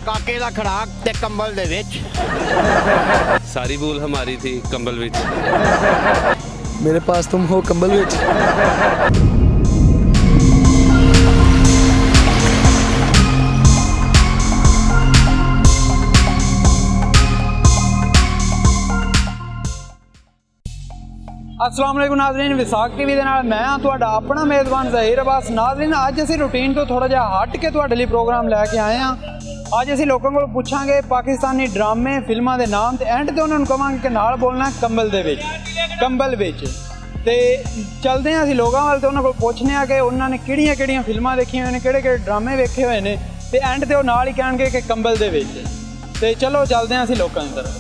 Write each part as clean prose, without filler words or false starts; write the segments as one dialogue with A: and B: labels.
A: काके दा खड़ाक ते कंबल दे विच।
B: सारी भूल हमारी थी कंबल विच।
C: मेरे पास तुम हो कंबल विच।
D: अस्सलाम वालेकुम नाज़रीन, विसाख टीवी दे नाल मैं हाँ तुहाडा अपना मेज़बान ज़हीर अब्बास। नाज़रीन अज असीं रूटीन तो थोड़ा जिहा हट के तुहाडे लई प्रोग्राम लैके आए हैं। अज असीं लोकां कोलों पुछांगे पाकिस्तानी ड्रामे फिल्मां दे नाम ते एंड ते उन्हां नूं कहांगे कि नाल बोलना कंबल दे विच, कंबल विच। ते चलदे हां असीं लोकां वाल ते उन्हां कोलों पुछने आ कि उन्हां ने किहड़ियां फिल्मां देखियां होए ने, किहड़े ड्रामे वेखे होए ने, ते एंड ते ओह नाल ही कहणगे कि कंबल दे विच। ते चलो चलदे हां असीं लोकां दी तरफ।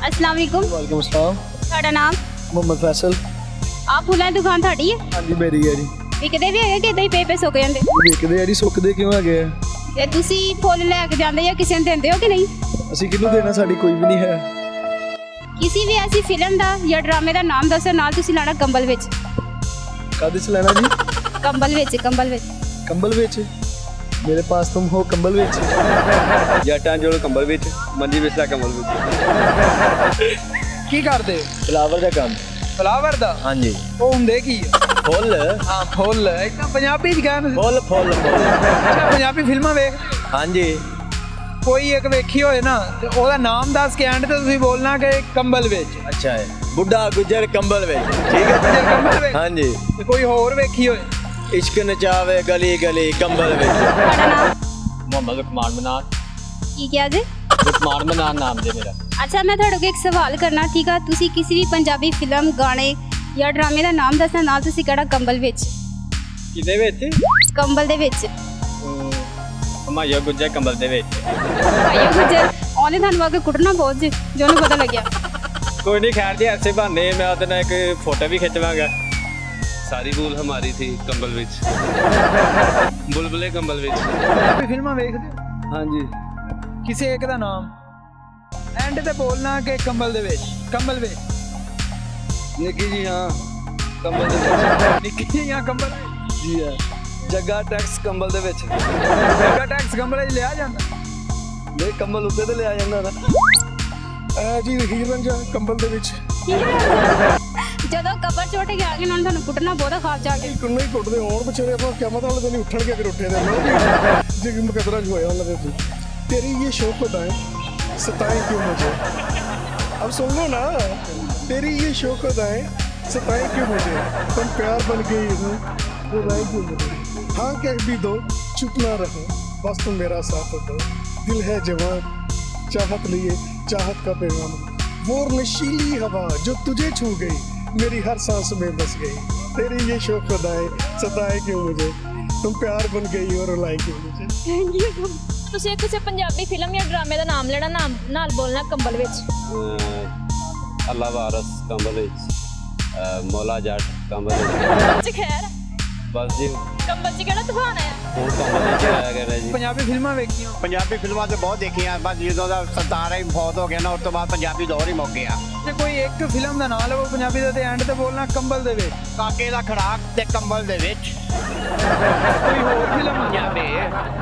E: अस्सलाम वालेकुम।
C: वालेकुम अस्सलाम।
E: ਤੁਹਾਡਾ ਨਾਮ?
C: मोहम्मद फैसल।
E: ਆ ਫੁੱਲਾਂ ਦੀ ਦੁਕਾਨ ਤੁਹਾਡੀ ਹੈ?
C: हाँ जी मेरी है जी।
E: ਵਿਕਦੇ ਵੀ ਹੈਗੇ ਕਿ ਇਦਾਂ ਹੀ ਪੇ ਸੁੱਕ ਜਾਂਦੇ?
C: ਵਿਕਦੇ ਆ ਜੀ, ਸੁੱਕਦੇ ਕਿਉਂ ਹੈਗੇ ਆ?
E: ਤੇ ਤੁਸੀਂ ਫੁੱਲ ਲੈ ਕੇ ਜਾਂਦੇ ਜਾਂ ਕਿਸੇ ਨੂੰ ਦਿੰਦੇ ਹੋ ਕਿ ਨਹੀਂ?
C: ਅਸੀਂ ਕਿਹਨੂੰ ਦੇਣਾ, ਸਾਡੀ ਕੋਈ ਵੀ ਨਹੀਂ ਹੈ।
E: ਕਿਸੇ ਵੀ ਐਸੀ ਫਿਲਮ ਦਾ ਜਾਂ ਡਰਾਮੇ ਦਾ ਨਾਮ ਦੱਸੋ, ਨਾਲ ਤੁਸੀਂ ਲਾਣਾ ਕੰਬਲ ਵਿੱਚ।
C: ਕਾਹਦੇ ਚ ਲੈਣਾ ਜੀ?
E: ਕੰਬਲ ਵਿੱਚ, ਕੰਬਲ ਵਿੱਚ।
C: ਕੰਬਲ ਵਿੱਚ। ਮੇਰੇ ਪਾਸ ਤੁਮ ਹੋ ਕੰਬਲ ਵਿੱਚ।
B: जगटां जोड़ कंबल विच, मंजी विसला कंबल विच।
D: की करदे?
C: ਫਲਾਵਰ ਦਾ ਕੰਮ।
D: फ्लावर दा?
C: हाँ जी।
D: ਉਹ ਹੁੰਦੇ ਕੀ ਆ?
C: ਫੁੱਲ।
D: ਹਾਂ ਫੁੱਲ। ਇਦਾਂ ਪੰਜਾਬੀ ਚ ਕਹਿੰਦੇ।
C: ਫੁੱਲ ਫੁੱਲ ਫੁੱਲ।
D: ਅੱਛਾ ਪੰਜਾਬੀ ਫਿਲਮਾਂ ਵੇਖਦੇ ਹੋ?
C: हाँ जी।
D: ਕੋਈ ਇੱਕ ਵੇਖੀ ਹੋਏ ਨਾ ਤੇ ਉਹਦਾ ਨਾਮ ਦੱਸ ਕੇ ਐਂਡ ਤੇ ਤੁਸੀਂ ਬੋਲਣਾ ਕਿ ਕੰਬਲ ਵਿੱਚ।
C: अच्छा है। बुढ़ा गुजर कंबल ਵਿੱਚ। ठीक है।
D: ਜੇ ਕੰਬਲ ਵਿੱਚ।
C: हाँ जी।
D: ਤੇ ਕੋਈ ਹੋਰ ਵੇਖੀ ਹੋਏ?
C: इश्क नचावे गली गली कंबल ਵਿੱਚ।
E: ਤੁਹਾਡਾ ਨਾਮ?
F: मोहम्मद रुकमान मनान।
E: ਕੀ ਕਿਹਾ ਜੀ?
F: रुकमान मनान नाम जे मेरा।
E: ਅੱਛਾ ਮੈਂ ਤੁਹਾਡੇ ਕੋਲ ਇੱਕ ਸਵਾਲ ਕਰਨਾ, ਠੀਕ ਆ? ਤੁਸੀਂ ਕਿਸੇ ਵੀ ਪੰਜਾਬੀ ਫਿਲਮ, ਗਾਣੇ ਜਾਂ ਡਰਾਮੇ ਦਾ ਨਾਮ ਦੱਸਣਾ, ਨਾਲ ਤੁਸੀਂ ਕਿਹੜਾ ਕੰਬਲ ਵਿੱਚ।
F: किदे विच?
E: ਕੰਬਲ ਦੇ ਵਿੱਚ।
F: हमाया गुजर कंबल दे विच।
E: ਭਾਈਓ ਗੁਜਰ ਉਹਨੇ ਤੁਹਾਨੂੰ ਆ ਕੇ ਕੁੱਟਣਾ ਬਹੁਤ ਜੀ, ਜੋ ਉਹਨੂੰ ਪਤਾ ਲੱਗਿਆ।
F: कोई नहीं, खैर जी ऐसे बहाने मैं ਉਹਦੇ ਨਾਲ ਇੱਕ ਫੋਟੋ ਵੀ ਖਿੱਚਵਾਂਗਾ।
B: सारी भूल हमारी थी कंबल विच। बुलबुले कंबल विच।
D: ਪੰਜਾਬੀ ਫਿਲਮਾਂ ਵੇਖਦੇ ਹੋ?
C: हाँ जी।
D: ਕਿਸੇ ਇੱਕ ਦਾ ਨਾਮ ਐਂਡ ਤੇ ਬੋਲਣਾ ਕਿ ਕੰਬਲ ਦੇ ਵਿੱਚ, ਕੰਬਲ ਵਿੱਚ।
C: निकी जी हाँ कंबल ਦੇ ਵਿੱਚ।
D: ਨਿੱਕੀ ਜਾਂ ਕੰਬਲ ਵਿੱਚ?
C: ਜੀ ਹੈ। ਜੱਗਾ ਟੈਕਸ ਕੰਬਲ ਦੇ ਵਿੱਚ।
D: ਜੱਗਾ ਟੈਕਸ ਕੰਬਲ 'ਚ ਲਿਆ ਜਾਂਦਾ?
C: ਨਹੀਂ ਕੰਬਲ ਉੱਤੇ ਤੇ ਲਿਆ ਜਾਂਦਾ ਨਾ। ਜੀ ਹੀਰ ਰਾਂਝਾ ਕੰਬਲ ਦੇ ਵਿੱਚ।
E: ਜਦੋਂ ਕਬਰ ਚੋਟ ਕੇ ਆ ਗਏ ਉਹਨਾਂ ਨੇ ਤੁਹਾਨੂੰ ਕੁੱਟਣਾ ਬਹੁਤ ਖਾਸ ਜਾ ਕੇ।
C: ਕਿੰਨੇ ਹੀ ਕੁੱਟਦੇ ਹੋਣ ਵਿਚਾਰੇ, ਆਪਾਂ ਕਿਆਮਤ ਵਾਲੇ ਦਿਨ ਉੱਠਣਗੇ ਅਗਰ ਉੱਠੇ ਦੇ ਜੇ ਮੁਕੱਦਰਾ ਜੋ ਹੋਇਆ ਉਹਨਾਂ ਦੇ। तेरी ये शौक बताएं सताएं क्यों मुझे। अब सुन लो ना। तेरी ये शौक बताएं सताएं क्यों मुझे। तुम प्यार बन गई हो रुलाएं क्यों मुझे। हाँ कह भी दो चुप ना रहो, बस तुम मेरा साथ दो। दिल है जवान चाहत लिए चाहत का पैगाम। वो नशीली हवा जो तुझे छू गई मेरी हर सांस में बस गई। तेरी ये शौक बताएं सताएं क्यों मुझे। तुम प्यार बन गई हो रुलाएं क्यों मुझे।
E: Thank you.
G: ਤੁਸੀਂ ਕਿਸੇ ਪੰਜਾਬੀ ਫਿਲਮ ਜਾਂ ਡਰਾਮੇ ਦਾ ਨਾਮ ਲੈਣਾ, ਨਾਮ ਨਾਲ ਬੋਲਣਾ ਕੰਬਲ ਵਿੱਚ।
B: अल्लाह वारस कंबल विच। मौला जट कंबल विच।
G: ਚ ਖੈਰ
B: बस जी
G: ਕੰਬਲ ਚ ਕਿਹੜਾ ਤੂਫਾਨ ਆਇਆ?
B: ਹੁਣ ਕੰਬਲ विच आया गया जी।
D: ਪੰਜਾਬੀ ਫਿਲਮਾਂ ਵੇਖੀਆਂ?
A: ਪੰਜਾਬੀ ਫਿਲਮਾਂ ਤੇ ਬਹੁਤ ਦੇਖੀਆਂ, ਬਸ ਜਦੋਂ ਦਾ ਸਰਦਾਰ ਹੀ ਫੌਤ ਹੋ ਗਿਆ ਨਾ ਉਸ ਤੋਂ ਬਾਅਦ ਪੰਜਾਬੀ ਦੌਰ ਹੀ ਮੁੱਕ ਗਿਆ।
D: ਤੇ ਕੋਈ ਇੱਕ ਫਿਲਮ ਦਾ ਨਾਮ ਲਵੋ ਪੰਜਾਬੀ ਦਾ ਤੇ ਐਂਡ ਤੇ ਬੋਲਣਾ ਕੰਬਲ ਦੇ ਵਿੱਚ।
A: ਕਾਕੇ ਦਾ ਖੜਾਕ ਤੇ ਕੰਬਲ ਦੇ ਵਿੱਚ।
D: ਕੋਈ ਹੋਰ ਫਿਲਮ?
A: ਪੰਜਾਬੀ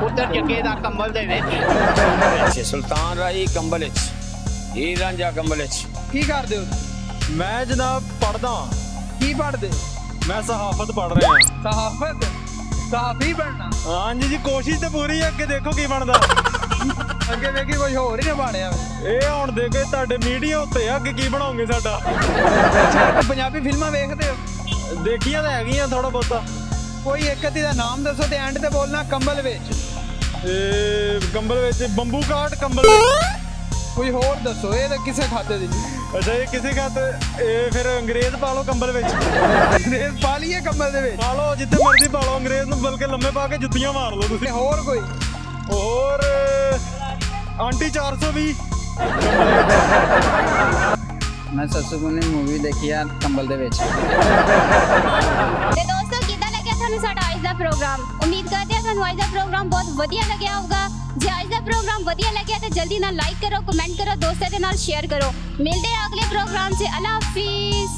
A: ਉੱਧਰ ਜੱਗੇ ਦਾ ਕੰਬਲ ਦੇ ਵਿੱਚ।
F: ਸੁਲਤਾਨ ਰਾਈ ਕੰਬਲ ਵਿੱਚ। ਹੀਰ ਰਾਂਝਾ ਕੰਬਲ ਵਿੱਚ।
D: ਕੀ ਕਰਦੇ ਹੋ?
F: ਮੈਂ ਜਨਾਬ ਪੜਦਾ।
D: ਕੀ ਪੜ੍ਹਦੇ?
F: ਮੈਂ ਸਹਾਫਤ ਪੜ ਰਿਹਾ।
D: ਸਹਾਫਤ? ਸਹਾਫੀ ਬਣਨਾ?
F: ਹਾਂਜੀ ਜੀ, ਕੋਸ਼ਿਸ਼ ਤੇ ਪੂਰੀ ਹੈ, ਅੱਗੇ ਦੇਖੋ ਕੀ ਬਣਦਾ।
D: ਅੱਗੇ ਵੇਖੀ ਕੁਝ ਹੋਰ ਹੀ ਨਾ ਬਣਿਆ।
F: ਇਹ ਹੁਣ ਦੇਖੋ ਤੁਹਾਡੇ ਮੀਡੀਆ ਉੱਤੇ ਆ, ਅੱਗੇ ਕੀ ਬਣਾਉਂਗੇ ਸਾਡਾ।
D: ਅੱਛਾ ਪੰਜਾਬੀ ਫਿਲਮਾਂ ਵੇਖਦੇ ਹੋ?
F: ਦੇਖੀਆਂ ਤਾਂ ਹੈਗੀਆਂ ਥੋੜਾ ਬਹੁਤਾ।
D: ਕੋਈ ਇੱਕ ਅੱਧੀ ਦਾ ਨਾਮ ਦੱਸੋ ਤੇ ਐਂਡ ਤੇ ਬੋਲਣਾ ਕੰਬਲ ਵਿੱਚ।
F: ਕੰਬਲ ਵਿੱਚ ਬੰਬੂ ਕਾਟ ਕੰਬਲ ਵਿੱਚ।
D: ਕੋਈ ਹੋਰ ਦੱਸੋ, ਇਹ ਤਾਂ ਕਿਸੇ ਖਾਤੇ ਦੀ ਨਹੀਂ।
F: ਅੱਛਾ ਇਹ ਕਿਸੇ ਖਾਤੇ, ਇਹ ਫਿਰ ਅੰਗਰੇਜ਼ ਪਾ ਲਓ ਕੰਬਲ ਵਿੱਚ।
D: ਅੰਗਰੇਜ਼ ਪਾ ਲਈਏ ਕੰਬਲ ਦੇ ਵਿੱਚ?
F: ਪਾ ਲਓ ਜਿੱਥੇ ਮਰਜ਼ੀ ਪਾ ਲਓ ਅੰਗਰੇਜ਼ ਨੂੰ, ਬਲਕਿ ਲੰਮੇ ਪਾ ਕੇ ਜੁੱਤੀਆਂ ਮਾਰ ਲਓ ਤੁਸੀਂ।
D: ਤੇ ਹੋਰ ਕੋਈ?
F: ਹੋਰ ਆਂਟੀ 420
H: मैं ससुगुनी मूवी देखी है कंबल दे विच।
E: ਤੇ ਦੋਸਤੋ ਕਿੱਦਾਂ ਲੱਗਿਆ ਤੁਹਾਨੂੰ ਸਾਡਾ ਅੱਜ ਦਾ ਪ੍ਰੋਗਰਾਮ? ਉਮੀਦ ਕਰਦੇ ਹਾਂ ਤੁਹਾਨੂੰ ਅੱਜ ਦਾ ਪ੍ਰੋਗਰਾਮ ਬਹੁਤ ਵਧੀਆ ਲੱਗਿਆ ਹੋਊਗਾ। ਜੇ ਅੱਜ ਦਾ ਪ੍ਰੋਗਰਾਮ ਵਧੀਆ ਲੱਗਿਆ ਤਾਂ ਜਲਦੀ ਨਾਲ ਲਾਈਕ ਕਰੋ, ਕਮੈਂਟ ਕਰੋ, ਦੋਸਤਾਂ ਦੇ ਨਾਲ ਸ਼ੇਅਰ ਕਰੋ। ਮਿਲਦੇ ਹਾਂ ਅਗਲੇ ਪ੍ਰੋਗਰਾਮ 'ਚ। ਅੱਲਾ ਹਾਫਿਜ਼।